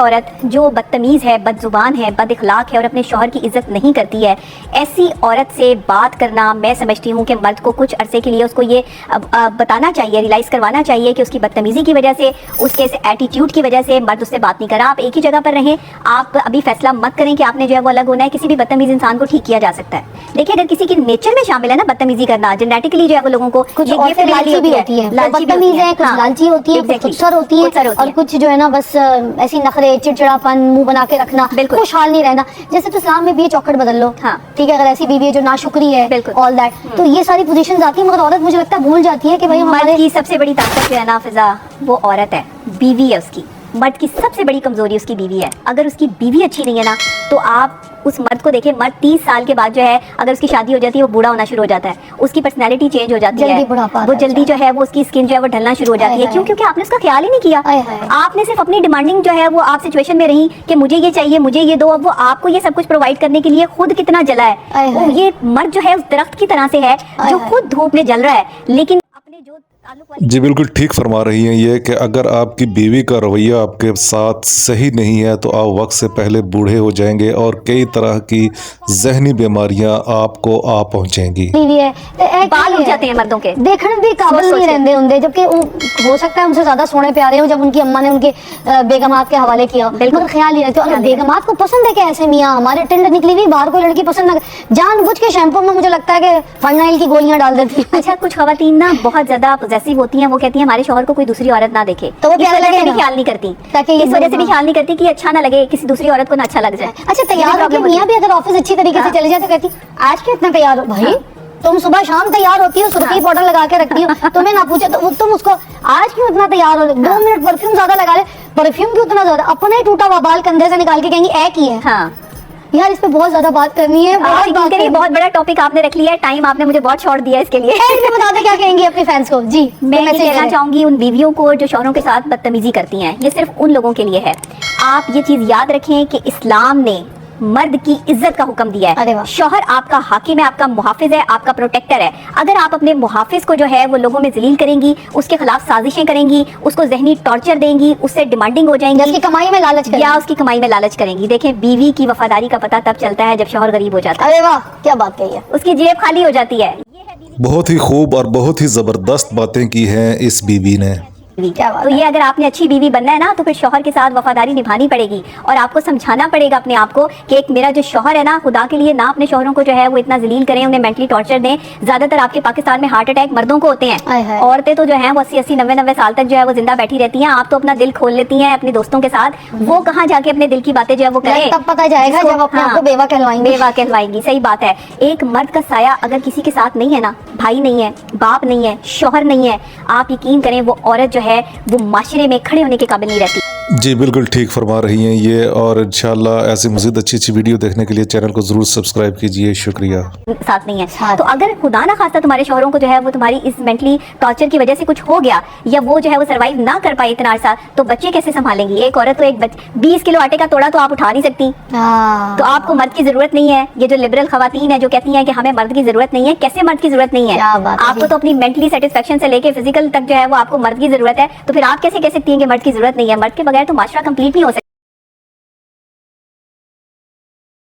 عورت جو بدتمیز ہے، بدزبان ہے، بد اخلاق ہے اور اپنے شوہر کی عزت نہیں کرتی ہے، ایسی عورت سے بات کرنا میں سمجھتی ہوں کہ مرد کو کچھ عرصے کے لیے اس کو یہ بتانا چاہیے، ریلائز کروانا چاہیے کہ اس کی بدتمیزی کی وجہ سے، اس کے ایٹیٹیوڈ کی وجہ سے مرد اس سے بات نہیں کر رہا۔ آپ ایک ہی جگہ پر رہیں، آپ ابھی فیصلہ مت کریں کہ آپ نے جو ہے وہ الگ ہونا ہے۔ کسی بھی بدتمیز انسان کو ٹھیک کیا جا سکتا ہے۔ دیکھیں اگر کسی کی نیچر میں شامل ہے نا بدتمیزی کرنا، جنیٹکلی جو ہے وہ لوگوں کو کچھ عورتیں لالچی بھی ہوتی ہیں، بدتمیز ہیں، کچھ لالچی ہوتی ہیں، کچھ خودسر ہوتی ہیں، اور کچھ جو ہے نا بس ایسی نخرے، چڑچڑاپن، منہ بنا کے رکھنا، خوشحال نہیں رہنا۔ جیسے تو اسلام میں بھی چوکھٹ بدل لو، ٹھیک ہے، اگر ایسی بیوی ہے جو ناشکری ہے، آل دیٹ، تو یہ ساری پوزیشنز آتی ہیں، مگر عورت مجھے لگتا ہے بھول جاتی ہے کہ بھائی مرد کی سب سے بڑی طاقت جو ہے نا فضا، وہ عورت ہے، بیوی ہے اس کی۔ مرد کی سب سے بڑی کمزوری اس کی بیوی ہے۔ اگر اس کی بیوی اچھی نہیں ہے نا تو آپ اس مرد کو دیکھیں، مرد 30 سال کے بعد جو ہے اگر اس کی شادی ہو جاتی ہے وہ بوڑھا ہونا شروع ہو جاتا ہے، اس کی پرسنالٹی چینج ہو جاتی ہے، وہ جلدی جو ہے وہ اس کی اسکن جو ہے وہ ڈھلنا شروع ہو جاتی ہے۔ کیوں؟ کیونکہ آپ نے اس کا خیال ہی نہیں کیا۔ آپ نے صرف اپنی ڈیمانڈنگ جو ہے وہ آپ سچویشن میں رہی کہ مجھے یہ چاہیے، مجھے یہ دو، اب وہ آپ کو یہ سب کچھ پرووائڈ کرنے کے لیے خود کتنا جلا ہے۔ یہ مرد جو ہے اس درخت کی طرح سے ہے جو خود دھوپ میں جل رہا ہے، لیکن اپنے جو جی بالکل ٹھیک فرما رہی ہیں یہ کہ اگر آپ کی بیوی کا رویہ آپ کے ساتھ صحیح نہیں ہے تو آپ وقت سے پہلے بوڑھے ہو جائیں گے اور کئی طرح کی ذہنی بیماریاں آپ کو آ پہنچیں گی۔ بال اٹھ جاتے ہیں مردوں کے، دیکھنے بھی قابل نہیں رہندے ہوندے، جبکہ ہو سکتا ہے ان سے زیادہ سونے پیارے ہوں جب ان کی اماں نے ان کے بیگمات کے حوالے کیا، مگر خیال نہیں رکھتے۔ اگر بیگمات کو پسند ہے کہ ایسے میاں ہمارے ٹنڈ نکلی ہوئی باہر کوئی لڑکی پسند نہ، جان بوجھ کے شیمپو میں مجھے لگتا ہے کہ فنائل کی گولیاں ڈال دیتی ہیں۔ اچھا کچھ خواتین نا بہت زیادہ پوزیسو ہوتی ہیں، وہ کہتی ہیں ہمارے شوہر کو کوئی دوسری عورت نہ دیکھے، تو وہ اس وجہ سے بھی خیال نہیں کرتی، اس وجہ سے بھی خیال نہیں کرتی کہ اچھا نہ لگے، کسی دوسری عورت کو نہ اچھا لگ جائے۔ اچھا تیار ہو کے میاں بھی اگر آفس اچھی طریقے سے چلے جائے تو کہتی آج کیوں اتنا تیار ہو بھائی؟ تم صبح شام تیار ہوتی ہو، سرخی پاؤڈر لگا کے رکھتی ہو، تمہیں نہ پوچھے تو تم اس کو آج کیوں اتنا تیار ہو، 2 منٹ پرفیوم زیادہ لگا لے، پرفیوم کیوں اتنا زیادہ، اپنا ہی ٹوٹا ہوا بال کندھے سے نکال کے کہیں گی ایک ہی ہے۔ ہاں یار اس پہ بہت زیادہ بات کرنی ہے، بہت بڑا ٹاپک آپ نے رکھ لیا ہے، ٹائم آپ نے مجھے بہت شارٹ دیا ہے اس کے لیے۔ بتا دیں کیا کہیں گی اپنے فینس کو۔ جی میں یہ کہنا چاہوں گی ان بیویوں کو جو شوہروں کے ساتھ بدتمیزی کرتی ہیں، یہ صرف ان لوگوں کے لیے ہے۔ آپ یہ چیز یاد رکھیں کہ اسلام نے مرد کی عزت کا حکم دیا ہے۔ شوہر آپ کا حاکم ہے، آپ کا محافظ ہے، آپ کا پروٹیکٹر ہے۔ اگر آپ اپنے محافظ کو جو ہے وہ لوگوں میں ذلیل کریں گی، اس کے خلاف سازشیں کریں گی، اس کو ذہنی ٹارچر دیں گی، اس سے ڈیمانڈنگ ہو جائیں گی، اس کی کمائی میں لالچ یا اس کی کمائی میں لالچ کریں گی، دیکھیں بیوی کی وفاداری کا پتہ تب چلتا ہے جب شوہر غریب ہو جاتا ہے۔ ارے واہ کیا بات کہی ہے، اس کی جیب خالی ہو جاتی ہے۔ بہت ہی خوب اور بہت ہی زبردست باتیں کی ہیں اس بیوی نے۔ تو یہ اگر آپ نے اچھی بیوی بننا ہے نا تو پھر شوہر کے ساتھ وفاداری نبھانی پڑے گی، اور آپ کو سمجھانا پڑے گا اپنے آپ کو کہ ایک میرا جو شوہر ہے نا، خدا کے لیے نہ اپنے شوہروں کو جو ہے وہ اتنا ذلیل کریں، انہیں مینٹلی ٹارچر دیں۔ زیادہ تر آپ کے پاکستان میں ہارٹ اٹیک مردوں کو ہوتے ہیں، عورتیں تو جو ہیں وہ 80 90 سال تک جو ہے وہ زندہ بیٹھی رہتی ہیں۔ آپ تو اپنا دل کھول لیتی ہیں اپنے دوستوں کے ساتھ، وہ کہاں جا کے اپنے دل کی باتیں جو ہے وہ کریں، تب پتہ جائے گا جب اپنے آپ کو بیوہ کہلوائیں گی۔ بیوہ کہلوائیں گی، صحیح بات ہے۔ ایک مرد کا سایہ اگر کسی کے ساتھ نہیں ہے نا، بھائی نہیں ہے، باپ نہیں ہے، شوہر نہیں ہے، آپ یقین کریں وہ عورت جو ہے وہ معاشرے میں کھڑے ہونے کے قابل نہیں رہتی۔ جی بالکل ٹھیک فرما رہی ہیں یہ، اور انشاءاللہ ایسی مزید اچھی اچھی ویڈیو دیکھنے کے لیے چینل کو ضرور سبسکرائب کیجئے۔ شکریہ۔ ساتھ نہیں ہے تو اگر خدا نہ خواستہ تمہارے شوہروں کو جو ہے وہ تمہاری اس مینٹلی ٹارچر کی وجہ سے کچھ ہو گیا، یا وہ جو ہے وہ سروائیو نہ کر پائے اتنا عرصہ، تو بچے کیسے سنبھالیں گی؟ ایک عورت تو 20 کلو آٹے کا توڑا تو آپ اٹھا نہیں سکتی، تو آپ کو مرد کی ضرورت نہیں ہے۔ یہ جو لبرل خواتین ہیں جو کہتی ہیں کہ ہمیں مرد کی ضرورت نہیں ہے، کیسے مرد کی ضرورت نہیں ہے؟ آپ کو تو اپنی مینٹلی سیٹسفیکشن سے لے کے فزیکل تک جو ہے وہ آپ کو مرد کی ضرورت ہے، تو پھر آپ کیسے کہہ سکتی ہیں کہ مرد کی ضرورت نہیں ہے؟ مرد کے بغیر تو معاشرہ کمپلیٹ نہیں ہو سکتا۔